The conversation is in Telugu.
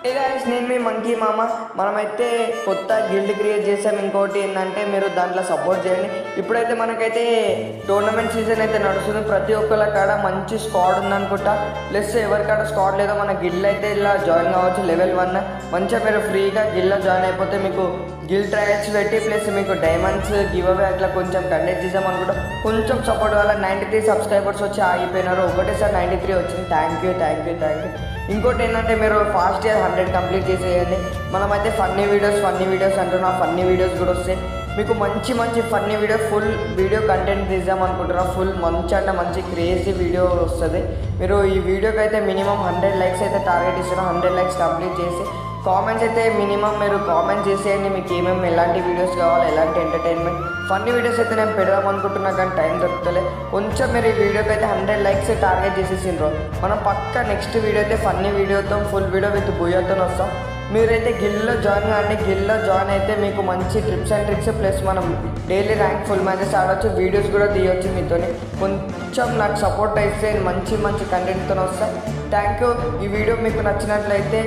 హే గైస్, నేను మీ మంకీ మామ. మనమైతే కొత్త గిల్డ్ క్రియేట్ చేసాం. ఇంకోటి ఏంటంటే మీరు దాంట్లో సపోర్ట్ చేయండి. ఇప్పుడైతే మనకైతే టోర్నమెంట్ సీజన్ అయితే నడుస్తుంది. ప్రతి ఒక్కళ్ళ కాడ మంచి స్క్వాడ్ ఉందనుకుంటా. ప్లస్ ఎవరికాడ స్క్వాడ్ లేదో మన గిల్డ్ అయితే ఇలా జాయిన్ కావచ్చు. లెవెల్ 1 మంచిగా మీరు ఫ్రీగా గిల్డ్లో జాయిన్ అయిపోతే మీకు గిల్డ్ ట్రయల్స్ పెట్టి ప్లస్ మీకు డైమండ్స్ గివ్ అవే అట్లా కొంచెం కండక్ట్ చేసాం అనుకుంటా. కొంచెం సపోర్ట్ వల్ల 93 సబ్స్క్రైబర్స్ వచ్చి ఆగిపోయినారు. ఒకటేసారి 93 వచ్చింది. Thank you. ఇంకోటి ఏంటంటే మీరు ఫాస్ట్ 100 కంప్లీట్ చేసేయండి. మనమైతే ఫన్నీ వీడియోస్ అంటున్నా. ఫన్నీ వీడియోస్ కూడా వస్తాయి. మీకు మంచి funny video full video content తీద్దాం అనుకుంటున్నా. ఫుల్ మంచి క్రేజీ వీడియో వస్తుంది. మీరు ఈ వీడియోకి అయితే మినిమం 100 లైక్స్ అయితే టార్గెట్ ఇస్తున్నా. 100 లైక్స్ కంప్లీట్ చేసి కామెంట్స్ అయితే మినిమం మీరు కామెంట్ చేసేయండి. మీకు ఏమేమి ఎలాంటి వీడియోస్ కావాలి, ఎలాంటి ఎంటర్టైన్మెంట్ ఫన్నీ వీడియోస్ అయితే నేను పెడదాం అనుకుంటున్నా, కానీ టైం దొరుకుతలే. కొంచెం మీరు ఈ వీడియోకి అయితే 100 లైక్స్ టార్గెట్ చేసేసిండ్రు. మనం పక్క నెక్స్ట్ వీడియో అయితే ఫన్నీ వీడియోతో ఫుల్ వీడియో విత్ బుయ్యతో వస్తాం. మీరైతే గిల్లో జాయిన్ కాండి. గిల్లో జాయిన్ అయితే మీకు మంచి ట్రిప్స్ అండ్ ట్రిక్స్ ప్లస్ మనం డైలీ ర్యాంక్ ఫుల్ మ్యాచెస్ ఆడవచ్చు. వీడియోస్ కూడా తీయవచ్చు. మీతోని కొంచెం నాకు సపోర్ట్ అయితే మంచి కంటెంట్తో వస్తాం. Thank you. ఈ వీడియో మీకు నచ్చినట్లయితే